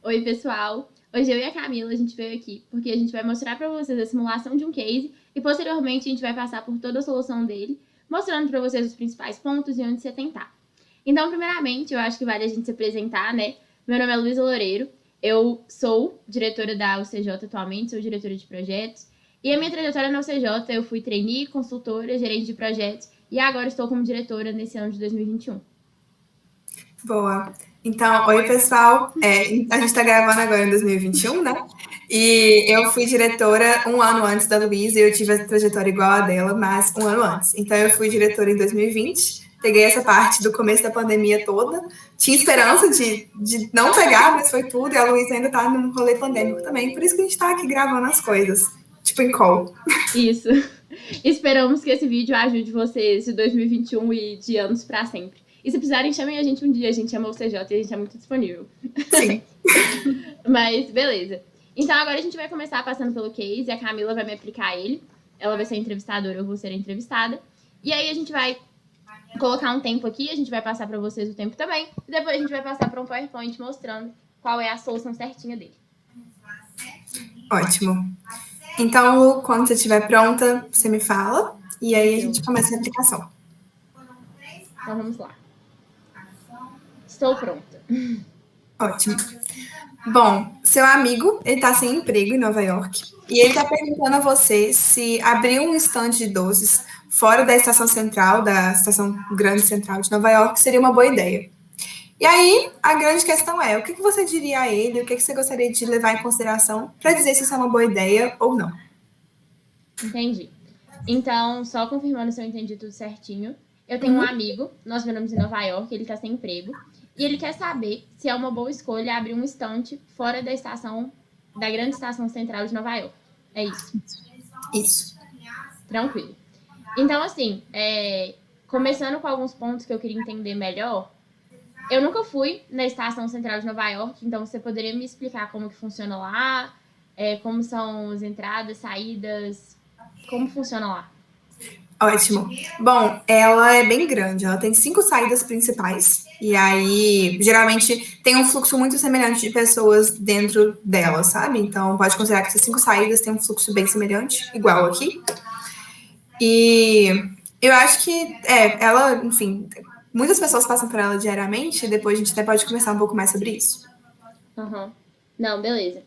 Oi, pessoal! Hoje eu e a Camila, a gente veio aqui porque a gente vai mostrar para vocês a simulação de um case e posteriormente a gente vai passar por toda a solução dele, mostrando para vocês os principais pontos e onde se atentar. Então, primeiramente, eu acho que vale a gente se apresentar, né? Meu nome é Luísa Loureiro, eu sou diretora da UCJ atualmente, sou diretora de projetos, e a minha trajetória na UCJ eu fui trainee, consultora, gerente de projetos e agora estou como diretora nesse ano de 2021. Boa. Então, oi, pessoal. A gente está gravando agora em 2021, né? E eu fui diretora um ano antes da Luísa e eu tive a trajetória igual a dela, mas um ano antes. Então, eu fui diretora em 2020, peguei essa parte do começo da pandemia toda, tinha esperança de não pegar, mas foi tudo, e a Luísa ainda está num rolê pandêmico também, por isso que a gente está aqui gravando as coisas, tipo em call. Isso. Esperamos que esse vídeo ajude vocês de 2021 e de anos para sempre. E se precisarem, chamem a gente um dia. A gente ama o CJ e a gente é muito disponível. Sim. Mas, beleza. Então, agora a gente vai começar passando pelo case. A Camila vai me aplicar ele. Ela vai ser a entrevistadora, eu vou ser a entrevistada. E aí a gente vai colocar um tempo aqui. A gente vai passar para vocês o tempo também. E depois a gente vai passar para um PowerPoint mostrando qual é a solução certinha dele. Ótimo. Então, Lu, quando você estiver pronta, você me fala. E aí a gente começa a aplicação. Então, vamos lá. Estou pronta. Ótimo. Bom, seu amigo, ele está sem emprego em Nova York. E ele está perguntando a você se abrir um estande de doces fora da estação central, da estação grande central de Nova York, seria uma boa ideia. E aí, a grande questão é, o que você diria a ele, o que você gostaria de levar em consideração para dizer se isso é uma boa ideia ou não? Entendi. Então, só confirmando se eu entendi tudo certinho, eu tenho um amigo, nós moramos em Nova York, ele tá sem emprego, e ele quer saber se é uma boa escolha abrir um estante fora da estação, da grande estação central de Nova York. É isso. Isso. Tranquilo. Então, assim, começando com alguns pontos que eu queria entender melhor, eu nunca fui na estação central de Nova York, então você poderia me explicar como que funciona lá, como são as entradas, saídas, como funciona lá? Ótimo. Bom, ela é bem grande, ela tem 5 saídas principais, e aí, geralmente, tem um fluxo muito semelhante de pessoas dentro dela, sabe? Então, pode considerar que essas 5 saídas têm um fluxo bem semelhante, igual aqui. E eu acho que, ela, enfim, muitas pessoas passam por ela diariamente, e depois a gente até pode conversar um pouco mais sobre isso. Uhum. Não, beleza.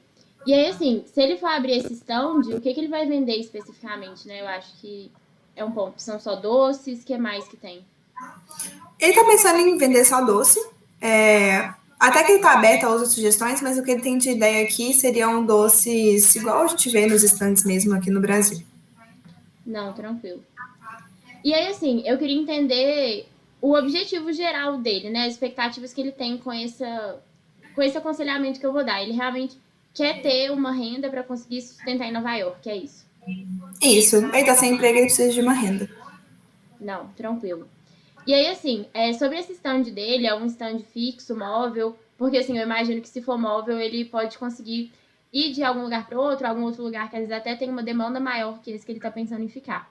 E aí, assim, se ele for abrir esse stand, o que ele vai vender especificamente, né? Eu acho que é um ponto. São só doces, o que mais que tem? Ele tá pensando em vender só doce. Até que ele tá aberto a outras sugestões, mas o que ele tem de ideia aqui seriam doces igual a gente vê nos estandes mesmo aqui no Brasil. Não, tranquilo. E aí, assim, eu queria entender o objetivo geral dele, né? As expectativas que ele tem com esse aconselhamento que eu vou dar. Ele realmente quer ter uma renda para conseguir sustentar em Nova York, é isso? Isso, ele tá sem emprego, ele precisa de uma renda. Não, tranquilo. E aí, assim, sobre esse stand dele, é um stand fixo, móvel, porque, assim, eu imagino que se for móvel, ele pode conseguir ir de algum lugar para outro, algum outro lugar que às vezes até tem uma demanda maior que esse que ele tá pensando em ficar.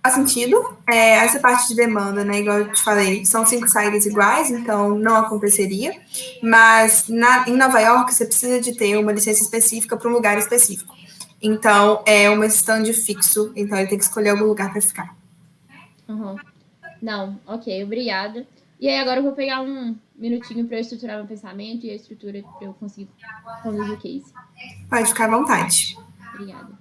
Faz sentido. Essa parte de demanda, né? Igual eu te falei, são 5 saídas iguais, então não aconteceria. Mas em Nova York, você precisa de ter uma licença específica para um lugar específico. Então, é um stand fixo, então ele tem que escolher algum lugar para ficar. Uhum. Não, ok, obrigada. E aí agora eu vou pegar um minutinho para eu estruturar meu pensamento e a estrutura para eu conseguir conduzir o case. Pode ficar à vontade. Obrigada.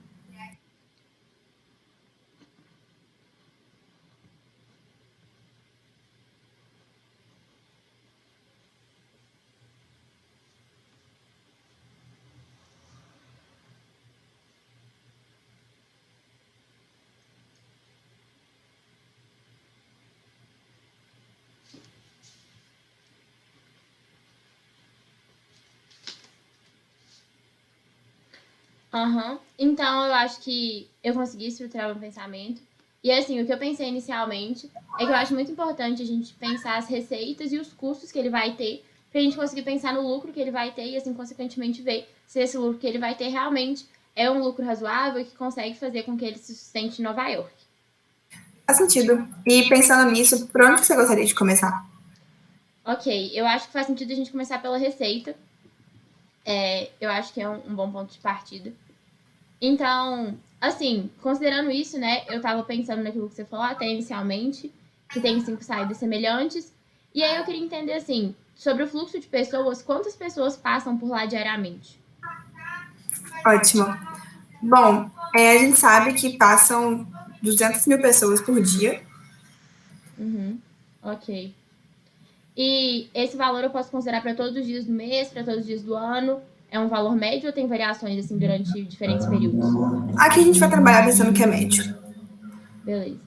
Uhum. Então, eu acho que eu consegui estruturar meu pensamento. E, assim, o que eu pensei inicialmente é que eu acho muito importante a gente pensar as receitas e os custos que ele vai ter, pra gente conseguir pensar no lucro que ele vai ter e, assim, consequentemente, ver se esse lucro que ele vai ter realmente é um lucro razoável e que consegue fazer com que ele se sustente em Nova York. Faz sentido. E pensando nisso, por onde você gostaria de começar? Ok, eu acho que faz sentido a gente começar pela receita, Eu acho que é um bom ponto de partida. Então, assim, considerando isso, né, eu tava pensando naquilo que você falou até inicialmente, que tem 5 saídas semelhantes. E aí eu queria entender, assim, sobre o fluxo de pessoas, quantas pessoas passam por lá diariamente? Ótimo. Bom, a gente sabe que passam 200 mil pessoas por dia. Uhum, ok. E esse valor eu posso considerar para todos os dias do mês, para todos os dias do ano? É um valor médio ou tem variações, assim, durante diferentes períodos? Aqui a gente vai trabalhar pensando que é médio. Beleza.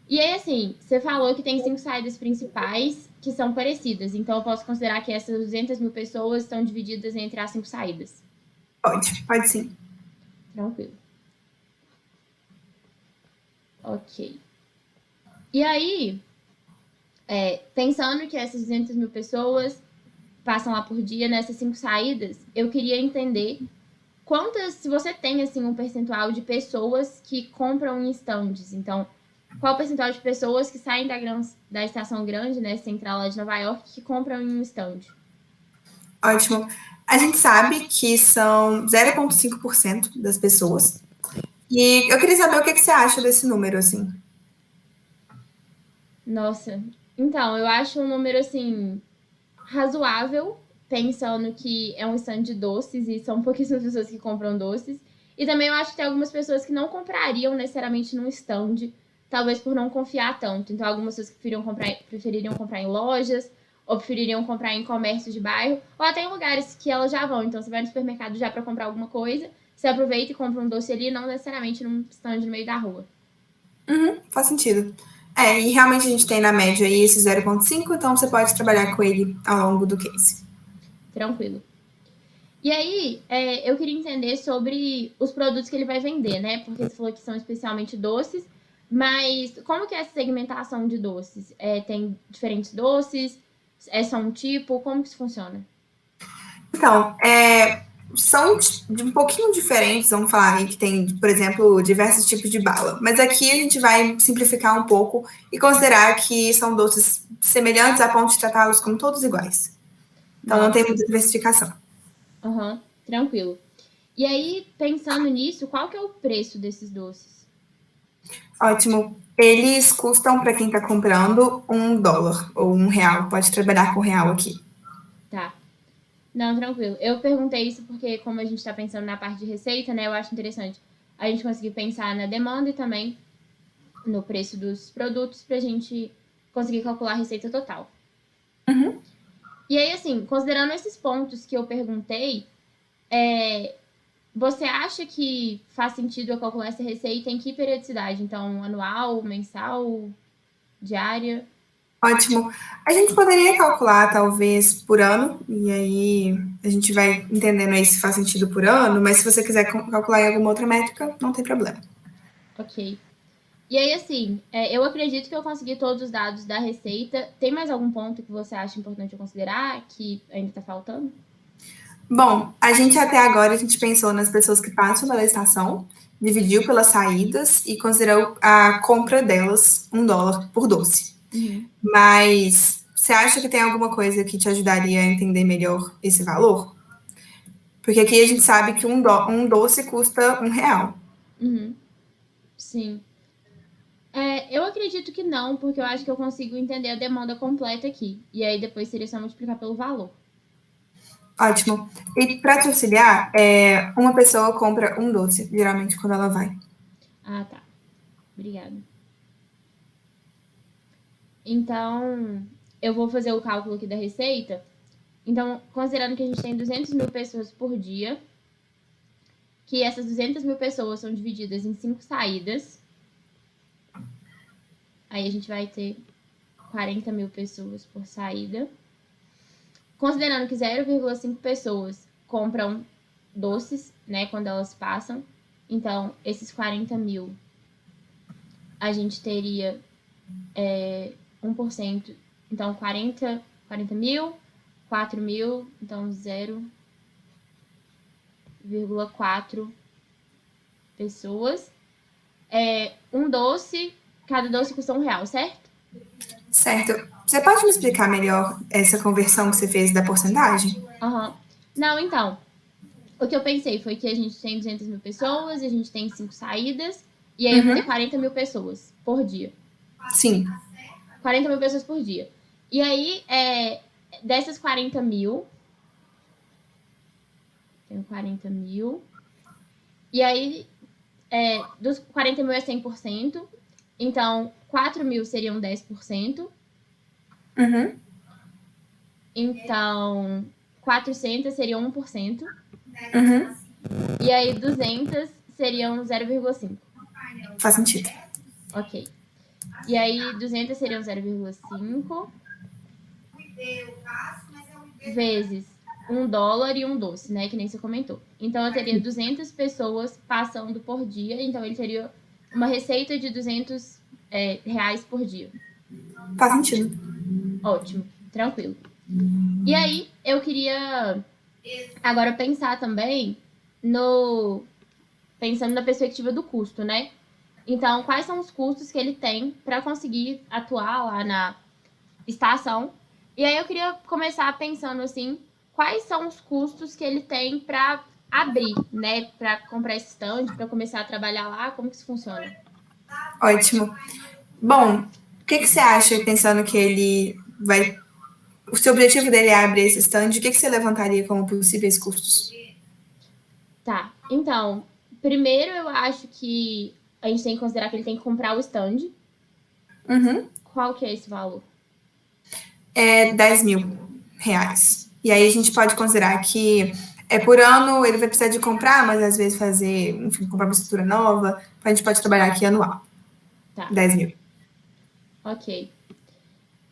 E aí, assim, você falou que tem 5 saídas principais que são parecidas. Então, eu posso considerar que essas 200 mil pessoas estão divididas entre as 5 saídas. Pode sim. Tranquilo. Ok. E aí, pensando que essas 200 mil pessoas passam lá por dia nessas 5 saídas, eu queria entender quantas, se você tem, assim, um percentual de pessoas que compram em estandes. Então, qual o percentual de pessoas que saem da estação grande, né, central lá de Nova York, que compram em um stand? Ótimo. A gente sabe que são 0,5% das pessoas. E eu queria saber o que você acha desse número, assim. Nossa. Então, eu acho um número, assim, razoável, pensando que é um stand de doces e são pouquíssimas pessoas que compram doces. E também eu acho que tem algumas pessoas que não comprariam necessariamente num stand, talvez por não confiar tanto. Então, algumas pessoas prefeririam comprar em lojas, ou prefeririam comprar em comércio de bairro, ou até em lugares que elas já vão. Então, você vai no supermercado já para comprar alguma coisa, você aproveita e compra um doce ali, não necessariamente num stand no meio da rua. Faz sentido. E realmente a gente tem na média aí esse 0,5, então você pode trabalhar com ele ao longo do case. Tranquilo. E aí, eu queria entender sobre os produtos que ele vai vender, né? Porque você falou que são especialmente doces, mas como que é essa segmentação de doces? Tem diferentes doces? É só um tipo? Como que isso funciona? Então, são de um pouquinho diferentes, vamos falar aí que tem, por exemplo, diversos tipos de bala. Mas aqui a gente vai simplificar um pouco e considerar que são doces semelhantes a ponto de tratá-los como todos iguais. Então não tem Nossa, muita diversificação. aham, tranquilo. E aí, pensando nisso, qual que é o preço desses doces? Ótimo. Eles custam, para quem está comprando, US$ 1 ou R$ 1. Pode trabalhar com real aqui. Tá. Não, tranquilo. Eu perguntei isso porque, como a gente tá pensando na parte de receita, né, eu acho interessante a gente conseguir pensar na demanda e também no preço dos produtos pra gente conseguir calcular a receita total. E aí, assim, considerando esses pontos que eu perguntei, você acha que faz sentido eu calcular essa receita em que periodicidade? Então, anual, mensal, diária? Ótimo. A gente poderia calcular, talvez, por ano, e aí a gente vai entendendo aí se faz sentido por ano, mas se você quiser calcular em alguma outra métrica, não tem problema. Ok. E aí, assim, eu acredito que eu consegui todos os dados da receita. Tem mais algum ponto que você acha importante eu considerar que ainda tá faltando? Bom, a gente até agora a gente pensou nas pessoas que passam pela estação, dividiu pelas saídas e considerou a compra delas US$ 1 por doce. Uhum. Mas você acha que tem alguma coisa que te ajudaria a entender melhor esse valor? Porque aqui a gente sabe que um doce custa R$ 1. Uhum. Sim. Eu acredito que não, porque eu acho que eu consigo entender a demanda completa aqui. E aí depois seria só multiplicar pelo valor. Ótimo. E para te auxiliar, uma pessoa compra um doce, geralmente, quando ela vai. Ah, tá. Obrigada. Então, eu vou fazer o cálculo aqui da receita. Então, considerando que a gente tem 200 mil pessoas por dia, que essas 200 mil pessoas são divididas em 5 saídas, aí a gente vai ter 40 mil pessoas por saída. Considerando que 0,5 pessoas compram doces, né, quando elas passam, então esses 40 mil a gente teria 1%. Então, 40 mil, 4 mil, então 0,4 pessoas. Um doce, cada doce custa R$ 1, certo? Certo. Você pode me explicar melhor essa conversão que você fez da porcentagem? Aham. Não, então, o que eu pensei foi que a gente tem 200 mil pessoas, a gente tem 5 saídas, e aí eu vou ter 40 mil pessoas por dia. Sim. 40 mil pessoas por dia. E aí, dessas 40 mil, tenho 40 mil, e aí, dos 40 mil é 100%, então 4 mil seriam 10%, Uhum. então 400 seriam 1%, Uhum. e aí 200 seriam 0,5%. Faz sentido. Ok. E aí 200 seriam 0,5 vezes $1 e um doce, né? Que nem você comentou. Então eu teria 200 pessoas passando por dia, então ele teria uma receita de 200 reais por dia. Faz sentido. Ótimo, tranquilo. E aí eu queria agora pensar também pensando na perspectiva do custo, né? Então, quais são os custos que ele tem para conseguir atuar lá na estação? E aí eu queria começar pensando assim, quais são os custos que ele tem para abrir, né? Para comprar esse stand, para começar a trabalhar lá, como que isso funciona? Ótimo. Bom, o que você acha, pensando que ele vai. O seu objetivo dele é abrir esse stand, o que você levantaria como possíveis custos? Tá, então, primeiro eu acho que a gente tem que considerar que ele tem que comprar o stand. Uhum. Qual que é esse valor? É 10 mil reais. E aí a gente pode considerar que por ano ele vai precisar de comprar, mas às vezes fazer, enfim, comprar uma estrutura nova. A gente pode trabalhar aqui anual. Tá, 10 mil. ok.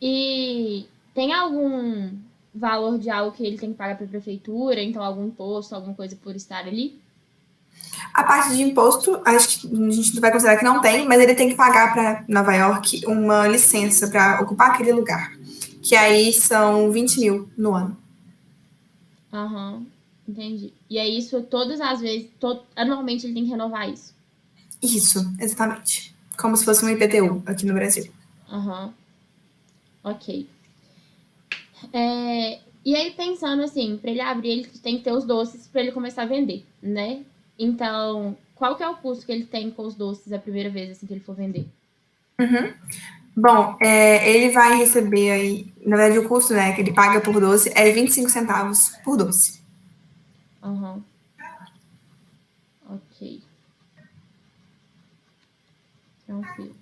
E tem algum valor de algo que ele tem que pagar para a prefeitura? Então, algum imposto, alguma coisa por estar ali? A parte de imposto, acho que a gente vai considerar que não tem, mas ele tem que pagar para Nova York uma licença para ocupar aquele lugar. Que aí são 20 mil no ano. Aham, entendi. E é isso todas as vezes, anualmente ele tem que renovar isso. Isso, exatamente. Como se fosse um IPTU aqui no Brasil. Aham, ok. E aí, pensando assim, para ele abrir, ele tem que ter os doces para ele começar a vender, né? Então, qual que é o custo que ele tem com os doces a primeira vez, assim, que ele for vender? Uhum. Bom, ele vai receber aí, na verdade, o custo, né, que ele paga por doce é 25 centavos por doce. Aham, ok, tranquilo.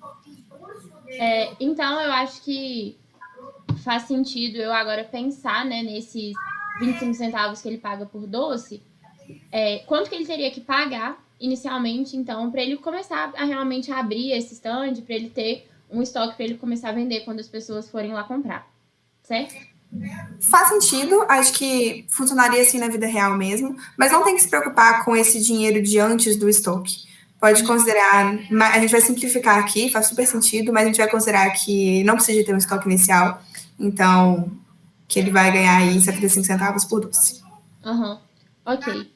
Então, eu acho que faz sentido eu agora pensar, né, nesses 25 centavos que ele paga por doce, quanto que ele teria que pagar inicialmente, então, para ele começar a realmente abrir esse stand, para ele ter um estoque para ele começar a vender quando as pessoas forem lá comprar, certo? Faz sentido, acho que funcionaria assim na vida real mesmo, mas não tem que se preocupar com esse dinheiro de antes do estoque. Pode considerar, a gente vai simplificar aqui, faz super sentido, mas a gente vai considerar que não precisa ter um estoque inicial, então que ele vai ganhar aí 75 centavos por doce. Aham, ok.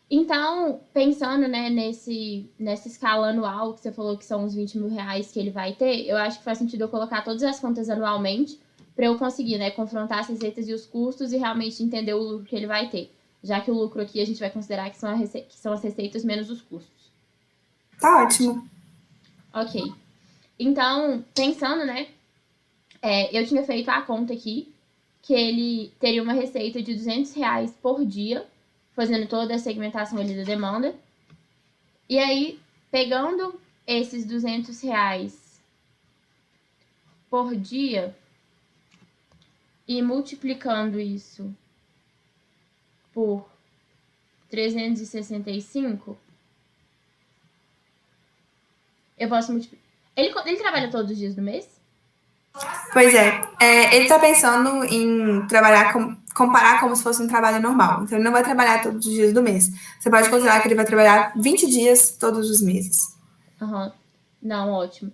Então, pensando, né, nessa escala anual que você falou que são os 20 mil reais que ele vai ter, eu acho que faz sentido eu colocar todas as contas anualmente para eu conseguir, né, confrontar as receitas e os custos e realmente entender o lucro que ele vai ter. Já que o lucro aqui a gente vai considerar que são as receitas menos os custos. Tá ótimo. Ok. Então, pensando, né, eu tinha feito a conta aqui que ele teria uma receita de 200 reais por dia, fazendo toda a segmentação ali da demanda. E aí, pegando esses 200 reais por dia e multiplicando isso por 365, eu posso multiplicar. Ele trabalha todos os dias do mês? Pois ele está pensando em trabalhar, comparar como se fosse um trabalho normal. Então, ele não vai trabalhar todos os dias do mês. Você pode considerar que ele vai trabalhar 20 dias todos os meses. Aham. Não, ótimo.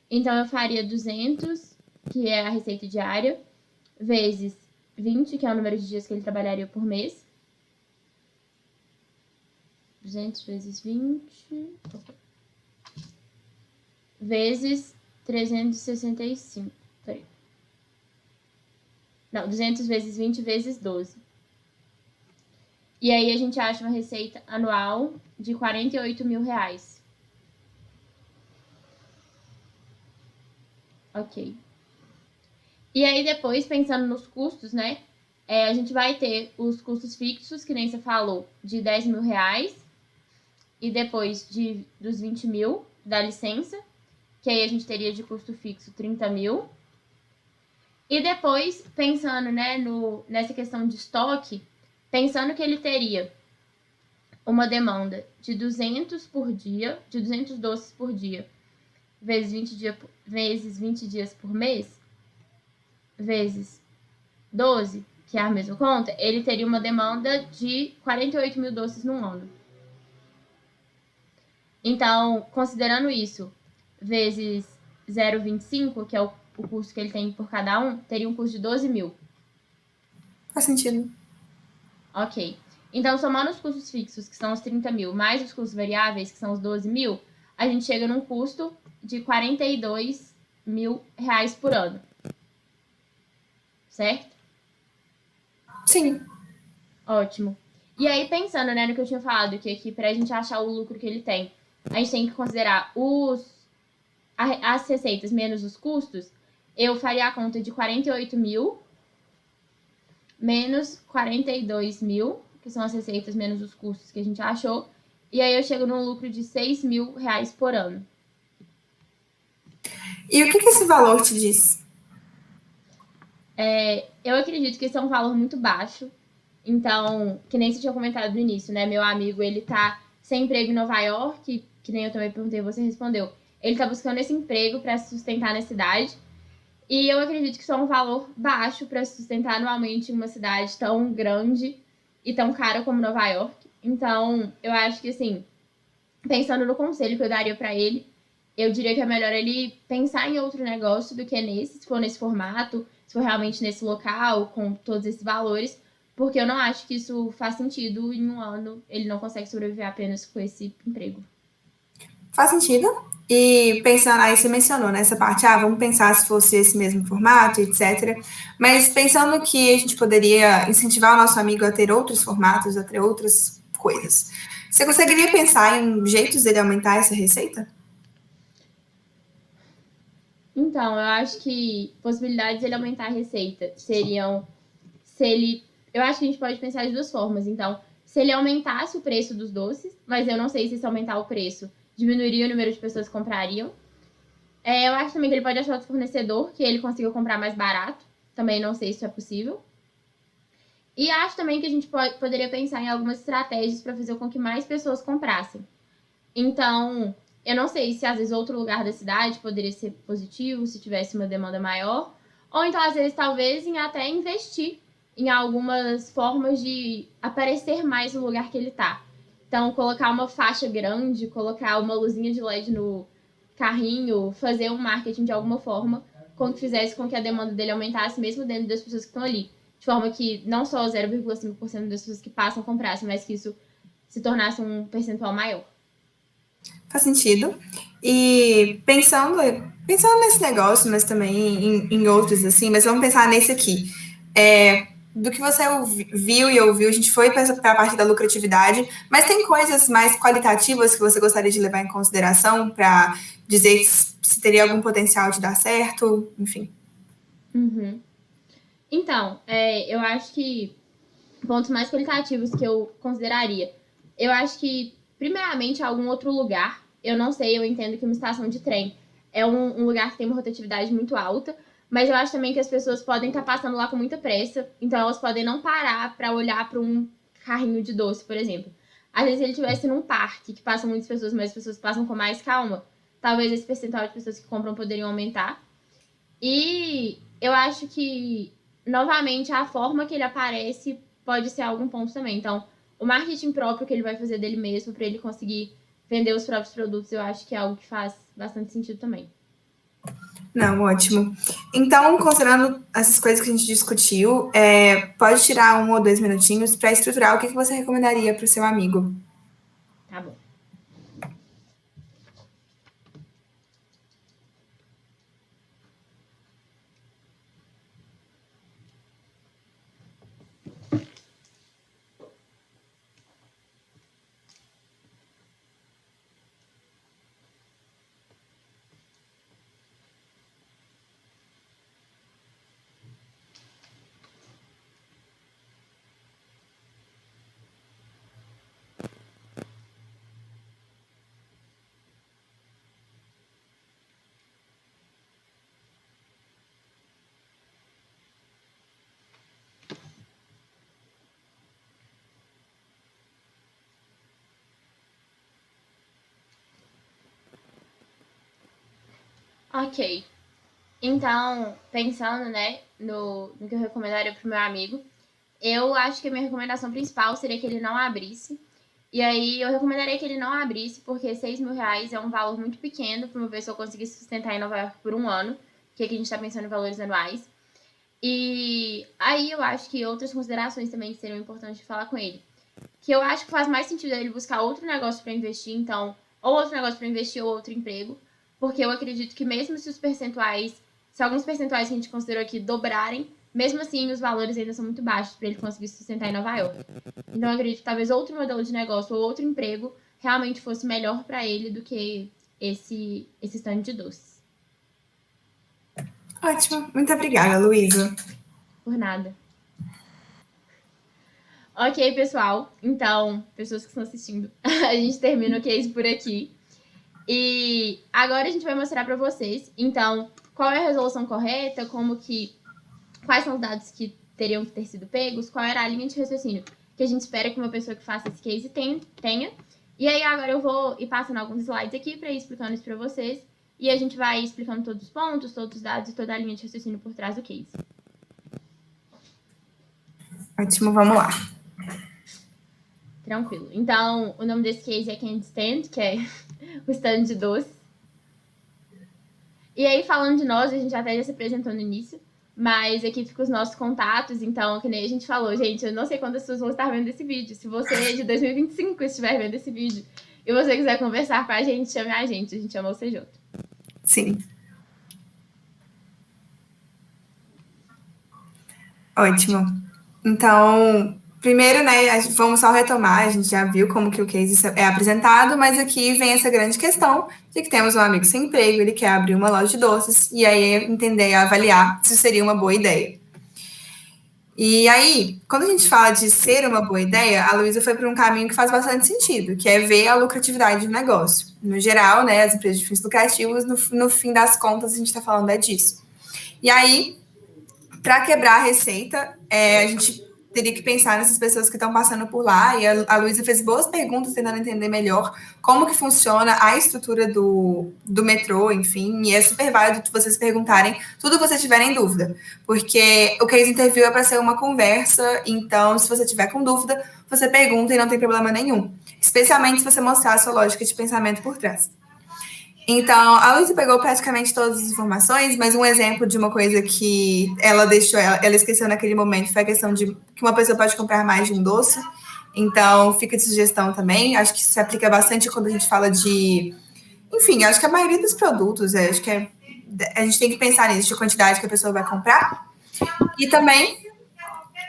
Então, eu faria 200, que é a receita diária, vezes 20, que é o número de dias que ele trabalharia por mês. 200 vezes 20, vezes 365. Peraí. Não, 200 vezes 20 vezes 12. E aí a gente acha uma receita anual de R$ 48.000. Ok. E aí depois, pensando nos custos, né? A gente vai ter os custos fixos, que nem você falou, de R$ 10.000. E depois dos 20 mil da licença, que aí a gente teria de custo fixo 30 mil. E depois, pensando, né, nessa questão de estoque, pensando que ele teria uma demanda de 200 por dia, de 200 doces por dia, vezes 20 dias por mês, vezes 12, que é a mesma conta, ele teria uma demanda de 48 mil doces num ano. Então, considerando isso, vezes 0,25, que é o custo que ele tem por cada um, teria um custo de 12 mil. Faz sentido. Ok. Então, somando os custos fixos, que são os 30 mil, mais os custos variáveis, que são os 12 mil, a gente chega num custo de R$ 42.000 por ano. Certo? Sim. Ótimo. E aí, pensando, né, no que eu tinha falado, que aqui, pra gente achar o lucro que ele tem, a gente tem que considerar as receitas menos os custos. Eu faria a conta de 48 mil menos 42 mil, que são as receitas menos os custos que a gente achou. E aí eu chego num lucro de R$ 6.000 por ano. E o que esse valor te diz? Eu acredito que esse é um valor muito baixo. Então, que nem você tinha comentado no início, né? Meu amigo, ele tá sem emprego em Nova York, que nem eu também perguntei, você respondeu. Ele tá buscando esse emprego para se sustentar na cidade. E eu acredito que isso é um valor baixo para se sustentar anualmente em uma cidade tão grande e tão cara como Nova York. Então, eu acho que, assim, pensando no conselho que eu daria para ele, eu diria que é melhor ele pensar em outro negócio do que nesse, se for nesse formato, se for realmente nesse local, com todos esses valores, porque eu não acho que isso faz sentido em um ano. Ele não consegue sobreviver apenas com esse emprego. Faz sentido. E pensando, aí você mencionou nessa parte, vamos pensar se fosse esse mesmo formato, etc. Mas pensando que a gente poderia incentivar o nosso amigo a ter outros formatos, a ter outras coisas. Você conseguiria pensar em jeitos dele aumentar essa receita? Então, eu acho que possibilidades de ele aumentar a receita seriam se ele. Eu acho que a gente pode pensar de duas formas. Então, se ele aumentasse o preço dos doces, mas eu não sei se aumentar o preço diminuiria o número de pessoas que comprariam. Eu acho também que ele pode achar outro fornecedor que ele consiga comprar mais barato. Também não sei se isso é possível. E acho também que a gente poderia pensar em algumas estratégias para fazer com que mais pessoas comprassem. Então, eu não sei se às vezes outro lugar da cidade poderia ser positivo, se tivesse uma demanda maior. Ou então, às vezes, talvez em até investir em algumas formas de aparecer mais no lugar que ele está. Então, colocar uma faixa grande, colocar uma luzinha de LED no carrinho, fazer um marketing de alguma forma com que fizesse com que a demanda dele aumentasse mesmo dentro das pessoas que estão ali. De forma que não só 0,5% das pessoas que passam comprassem, mas que isso se tornasse um percentual maior. Faz sentido. E pensando nesse negócio, mas também em outros, assim, mas vamos pensar nesse aqui. Do que você viu e ouviu, a gente foi para a parte da lucratividade, mas tem coisas mais qualitativas que você gostaria de levar em consideração para dizer se teria algum potencial de dar certo, enfim. Uhum. Então, eu acho que pontos mais qualitativos que eu consideraria. Eu acho que, primeiramente, algum outro lugar. Eu não sei, eu entendo que uma estação de trem é um lugar que tem uma rotatividade muito alta, mas eu acho também que as pessoas podem estar passando lá com muita pressa, então elas podem não parar para olhar para um carrinho de doce, por exemplo. Às vezes, se ele estivesse num parque que passam muitas pessoas, mas as pessoas passam com mais calma, talvez esse percentual de pessoas que compram poderiam aumentar. E eu acho que, novamente, a forma que ele aparece pode ser algum ponto também. Então, o marketing próprio que ele vai fazer dele mesmo para ele conseguir vender os próprios produtos, eu acho que é algo que faz bastante sentido também. Não, ótimo. Então, considerando essas coisas que a gente discutiu, pode tirar 1 ou 2 minutinhos para estruturar o que você recomendaria para o seu amigo. Tá bom. Ok. Então, pensando, né, no que eu recomendaria pro meu amigo, eu acho que a minha recomendação principal seria que ele não abrisse. E aí, eu recomendaria que ele não abrisse, porque R$ 6.000 é um valor muito pequeno para uma pessoa conseguir se sustentar em Nova York por um ano, que aqui a gente está pensando em valores anuais. E aí, eu acho que outras considerações também seriam importantes de falar com ele. Que eu acho que faz mais sentido ele buscar outro negócio para investir, então, ou outro negócio para investir ou outro emprego, porque eu acredito que mesmo se os percentuais, se alguns percentuais que a gente considerou aqui dobrarem, mesmo assim os valores ainda são muito baixos para ele conseguir se sustentar em Nova York. Então eu acredito que talvez outro modelo de negócio ou outro emprego realmente fosse melhor para ele do que esse stand de doces. Ótimo. Muito obrigada, Luísa. Por nada. Ok, pessoal. Então, pessoas que estão assistindo, a gente termina o case por aqui. E agora a gente vai mostrar para vocês, então, qual é a resolução correta, quais são os dados que teriam que ter sido pegos, qual era a linha de raciocínio que a gente espera que uma pessoa que faça esse case tenha. E aí agora eu vou ir passando alguns slides aqui para ir explicando isso para vocês. E a gente vai explicando todos os pontos, todos os dados e toda a linha de raciocínio por trás do case. Ótimo, vamos lá. Tranquilo. Então, o nome desse case é Candy Stand, que é o stand de doces. E aí, falando de nós, a gente até já se apresentou no início, mas aqui ficam os nossos contatos, então, que nem a gente falou, gente, eu não sei quantas pessoas vão estar vendo esse vídeo. Se você é de 2025 estiver vendo esse vídeo e você quiser conversar com a gente, chame a gente chama o CJ. Sim. Ótimo. Então, primeiro, né, vamos só retomar, a gente já viu como que o case é apresentado, mas aqui vem essa grande questão de que temos um amigo sem emprego, ele quer abrir uma loja de doces, e aí entender e avaliar se seria uma boa ideia. E aí, quando a gente fala de ser uma boa ideia, a Luísa foi por um caminho que faz bastante sentido, que é ver a lucratividade do negócio. No geral, né, as empresas de fins lucrativos, no fim das contas, a gente está falando disso. E aí, para quebrar a receita, a gente teria que pensar nessas pessoas que estão passando por lá. E a Luísa fez boas perguntas, tentando entender melhor como que funciona a estrutura do metrô, enfim. E é super válido vocês perguntarem tudo que vocês tiverem dúvida. Porque o Case Interview é para ser uma conversa, então, se você tiver com dúvida, você pergunta e não tem problema nenhum. Especialmente se você mostrar a sua lógica de pensamento por trás. Então, a Luísa pegou praticamente todas as informações, mas um exemplo de uma coisa que ela esqueceu naquele momento foi a questão de que uma pessoa pode comprar mais de um doce. Então, fica de sugestão também. Acho que isso se aplica bastante quando a gente fala de... Enfim, acho que a maioria dos produtos, acho que a gente tem que pensar nisso, de quantidade que a pessoa vai comprar. E também,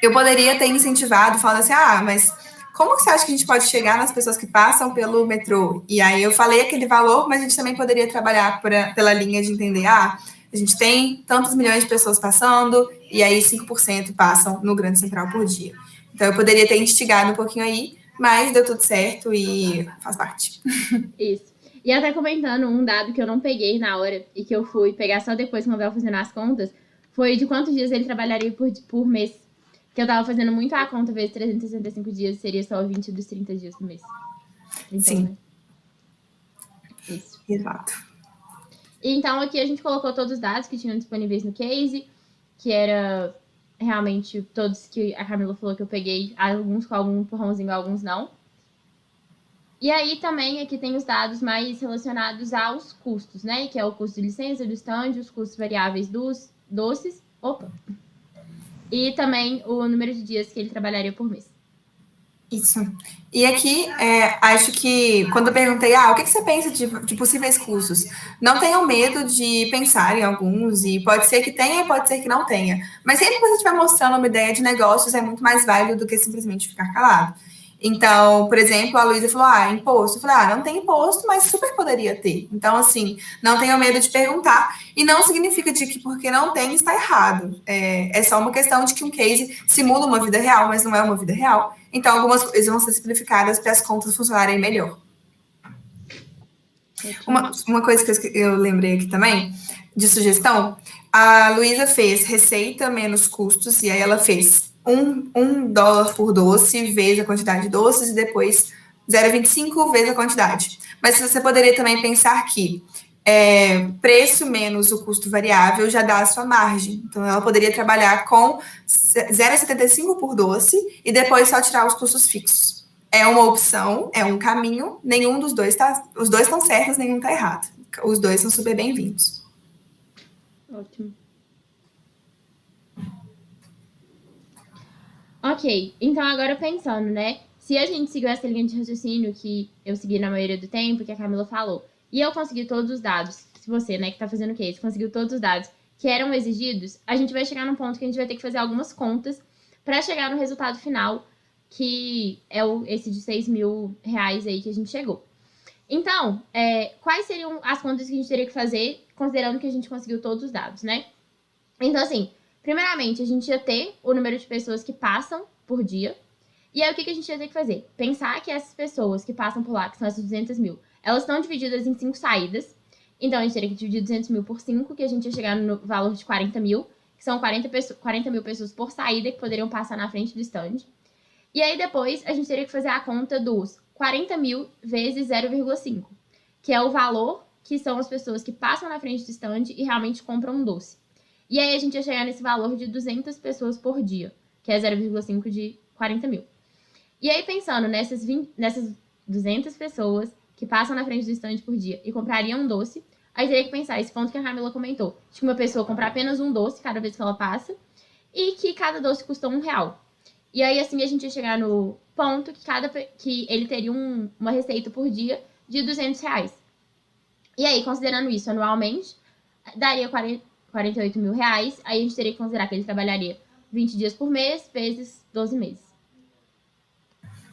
eu poderia ter incentivado, falando assim, mas... como você acha que a gente pode chegar nas pessoas que passam pelo metrô? E aí eu falei aquele valor, mas a gente também poderia trabalhar pela linha de entender, a gente tem tantos milhões de pessoas passando, e aí 5% passam no Grande Central por dia. Então eu poderia ter instigado um pouquinho aí, mas deu tudo certo e faz parte. Isso. E até comentando um dado que eu não peguei na hora e que eu fui pegar só depois quando eu estava fazendo as contas, foi de quantos dias ele trabalharia por mês. Que eu tava fazendo muito a conta, vezes 365 dias, seria só 20 dos 30 dias do mês. Então, sim. Né? Isso. Exato. Então, aqui a gente colocou todos os dados que tinham disponíveis no case, que era realmente todos que a Camila falou que eu peguei, alguns com algum empurrãozinho, alguns não. E aí também aqui tem os dados mais relacionados aos custos, né? Que é o custo de licença do stand, os custos variáveis dos doces. Opa! E também o número de dias que ele trabalharia por mês. Isso. E aqui, acho que quando eu perguntei, o que você pensa de possíveis custos? Não tenham medo de pensar em alguns, e pode ser que tenha e pode ser que não tenha. Mas sempre que você estiver mostrando uma ideia de negócios, é muito mais válido do que simplesmente ficar calado. Então, por exemplo, a Luísa falou, imposto. Eu falei, não tem imposto, mas super poderia ter. Então, assim, não tenham medo de perguntar. E não significa de que porque não tem, está errado. É só uma questão de que um case simula uma vida real, mas não é uma vida real. Então, algumas coisas vão ser simplificadas para as contas funcionarem melhor. Uma coisa que eu lembrei aqui também, de sugestão, a Luísa fez receita menos custos, e aí ela fez $1 por doce vezes a quantidade de doces, e depois 0,25 vezes a quantidade. Mas você poderia também pensar que preço menos o custo variável já dá a sua margem. Então, ela poderia trabalhar com 0,75 por doce e depois só tirar os custos fixos. É uma opção, é um caminho, nenhum dos dois tá... Os dois estão certos, nenhum está errado. Os dois são super bem-vindos. Ótimo. Ok, então agora pensando, né? Se a gente seguiu essa linha de raciocínio que eu segui na maioria do tempo, que a Camila falou, e eu consegui todos os dados, se você, né, que tá fazendo o case, conseguiu todos os dados que eram exigidos, a gente vai chegar num ponto que a gente vai ter que fazer algumas contas para chegar no resultado final, que é esse de 6 mil reais aí que a gente chegou. Então, quais seriam as contas que a gente teria que fazer, considerando que a gente conseguiu todos os dados, né? Então, assim, primeiramente, a gente ia ter o número de pessoas que passam por dia. E aí, o que a gente ia ter que fazer? Pensar que essas pessoas que passam por lá, que são essas 200 mil, elas estão divididas em 5 saídas. Então, a gente teria que dividir 200 mil por 5, que a gente ia chegar no valor de 40 mil, que são 40 mil pessoas por saída que poderiam passar na frente do stand. E aí, depois, a gente teria que fazer a conta dos 40 mil vezes 0,5, que é o valor que são as pessoas que passam na frente do stand e realmente compram um doce. E aí, a gente ia chegar nesse valor de 200 pessoas por dia, que é 0,5 de 40 mil. E aí, pensando nessas 200 pessoas que passam na frente do stand por dia e comprariam um doce, aí teria que pensar esse ponto que a Camila comentou, de que uma pessoa comprar apenas um doce cada vez que ela passa e que cada doce custa R$1. E aí, assim, a gente ia chegar no ponto que ele teria uma receita por dia de R$200. E aí, considerando isso anualmente, daria 48 mil reais. Aí a gente teria que considerar que ele trabalharia 20 dias por mês, vezes 12 meses.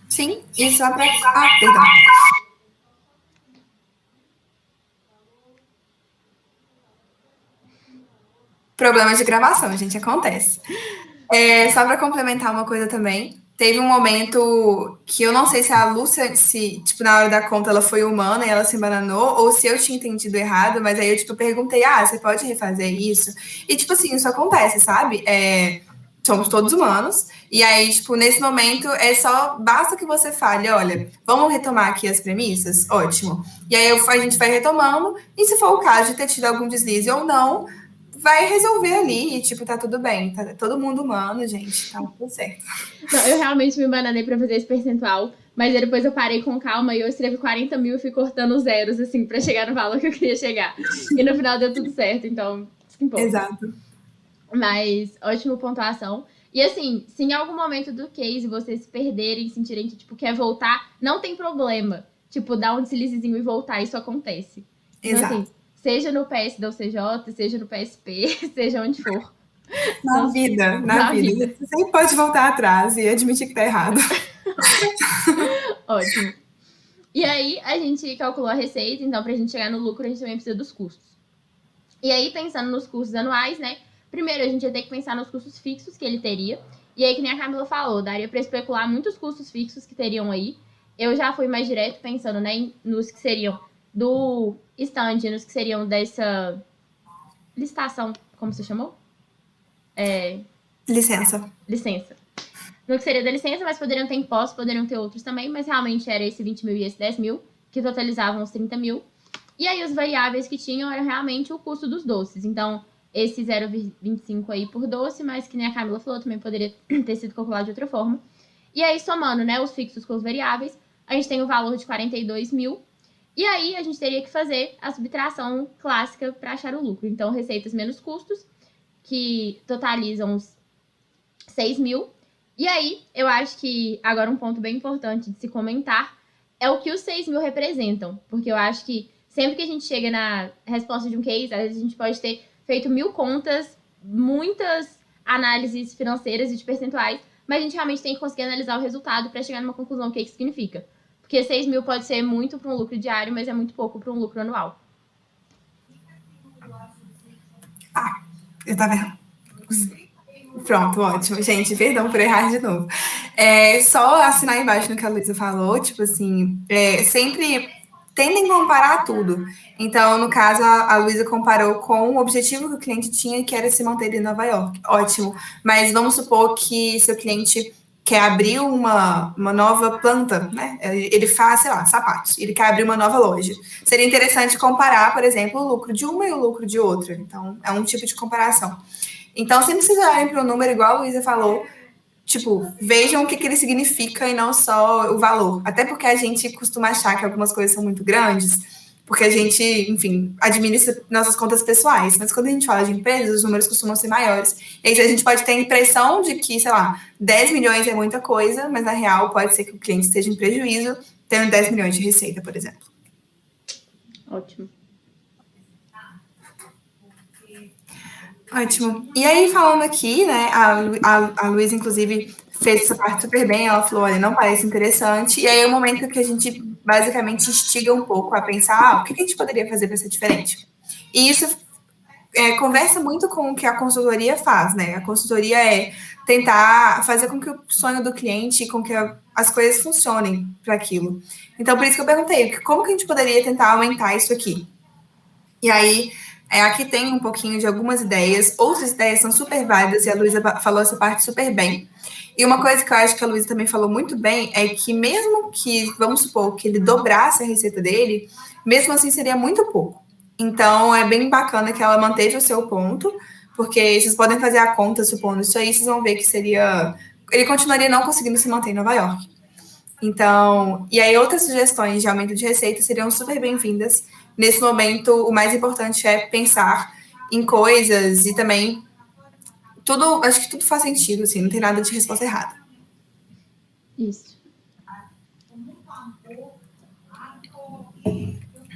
Sim, e só para... perdão. Problemas de gravação, gente, acontece. Só para complementar uma coisa também, teve um momento que eu não sei se a Lúcia, tipo, na hora da conta ela foi humana e ela se embananou, ou se eu tinha entendido errado, mas aí eu, tipo, perguntei, você pode refazer isso? E, tipo assim, isso acontece, sabe? Somos todos humanos, e aí, tipo, nesse momento, basta que você fale, olha, vamos retomar aqui as premissas? Ótimo. E aí a gente vai retomando, e se for o caso de ter tido algum deslize ou não, vai resolver ali e, tipo, tá tudo bem. Tá todo mundo humano, gente. Tá tudo certo. Não, eu realmente me bananei pra fazer esse percentual, mas aí depois eu parei com calma e eu escrevi 40 mil e fui cortando os zeros, assim, pra chegar no valor que eu queria chegar. E no final deu tudo certo, então, isso que importa. Exato. Mas, ótima pontuação. E assim, se em algum momento do case vocês se perderem, sentirem que, tipo, quer voltar, não tem problema. Tipo, dar um deslizezinho e voltar, isso acontece. Então, Exato. assim, seja no PS da UCJ, seja no PSP, seja onde for. Na vida. Você sempre pode voltar atrás e admitir que tá errado. Ótimo. E aí, a gente calculou a receita, então, pra gente chegar no lucro, a gente também precisa dos custos. E aí, pensando nos custos anuais, né? Primeiro, a gente ia ter que pensar nos custos fixos que ele teria. E aí, que nem a Camila falou, daria para especular muitos custos fixos que teriam aí. Eu já fui mais direto pensando, né, nos que seriam do stand, nos que seriam dessa licitação, como você chamou? Licença. No que seria da licença, mas poderiam ter impostos, poderiam ter outros também, mas realmente era esse 20 mil e esse 10 mil, que totalizavam os 30 mil. E aí, os variáveis que tinham era realmente o custo dos doces. Então, esse 0,25 aí por doce, mas que nem a Camila falou, também poderia ter sido calculado de outra forma. E aí, somando, né, os fixos com os variáveis, a gente tem o valor de 42 mil. E aí, a gente teria que fazer a subtração clássica para achar o lucro. Então, receitas menos custos, que totalizam os 6 mil. E aí, eu acho que agora um ponto bem importante de se comentar é o que os 6 mil representam. Porque eu acho que sempre que a gente chega na resposta de um case, às vezes a gente pode ter feito 1000 contas, muitas análises financeiras e de percentuais, mas a gente realmente tem que conseguir analisar o resultado para chegar numa conclusão o que isso significa. Porque 6 mil pode ser muito para um lucro diário, mas é muito pouco para um lucro anual. Eu tava errando. Pronto, ótimo. Gente, perdão por errar de novo. Só assinar embaixo no que a Luísa falou, tipo assim, sempre tendem a comparar tudo. Então, no caso, a Luísa comparou com o objetivo que o cliente tinha, que era se manter em Nova York. Ótimo. Mas vamos supor que seu cliente quer abrir uma nova planta, né? Ele faz, sei lá, sapatos, ele quer abrir uma nova loja. Seria interessante comparar, por exemplo, o lucro de uma e o lucro de outra. Então, é um tipo de comparação. Então, sempre vocês olharem para o número, igual a Luísa falou, tipo, vejam o que ele significa e não só o valor. Até porque a gente costuma achar que algumas coisas são muito grandes, porque a gente, enfim, administra nossas contas pessoais. Mas quando a gente fala de empresas, os números costumam ser maiores. E aí a gente pode ter a impressão de que, sei lá, 10 milhões é muita coisa, mas na real pode ser que o cliente esteja em prejuízo, tendo 10 milhões de receita, por exemplo. Ótimo. Ótimo. E aí, falando aqui, né, a Luísa, inclusive, fez essa parte super bem. Ela falou, olha, não parece interessante. E aí é o momento que a gente, basicamente, instiga um pouco a pensar, o que a gente poderia fazer para ser diferente? E isso conversa muito com o que a consultoria faz, né? A consultoria é tentar fazer com que o sonho do cliente, com que as coisas funcionem para aquilo. Então, por isso que eu perguntei, como que a gente poderia tentar aumentar isso aqui? E aí, aqui tem um pouquinho de algumas ideias, outras ideias são super válidas, e a Luísa falou essa parte super bem. E uma coisa que eu acho que a Luísa também falou muito bem é que mesmo que, vamos supor, que ele dobrasse a receita dele, mesmo assim seria muito pouco. Então, é bem bacana que ela manteve o seu ponto, porque vocês podem fazer a conta supondo isso aí, vocês vão ver que seria... Ele continuaria não conseguindo se manter em Nova York. Então, e aí outras sugestões de aumento de receita seriam super bem-vindas. Nesse momento, o mais importante é pensar em coisas e também tudo, acho que tudo faz sentido, assim, não tem nada de resposta errada. Isso.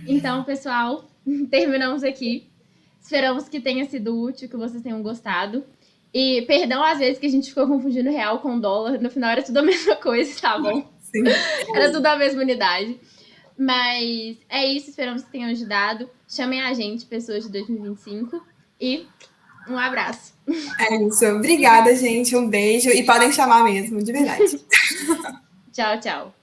Então, pessoal, terminamos aqui. Esperamos que tenha sido útil, que vocês tenham gostado. E perdão às vezes que a gente ficou confundindo real com dólar. No final era tudo a mesma coisa, tá bom? Sim. Era tudo a mesma unidade. Mas é isso, esperamos que tenham ajudado. Chamem a gente, pessoas de 2025. E um abraço. É isso. Obrigada, gente. Um beijo. E podem chamar mesmo, de verdade. Tchau, tchau.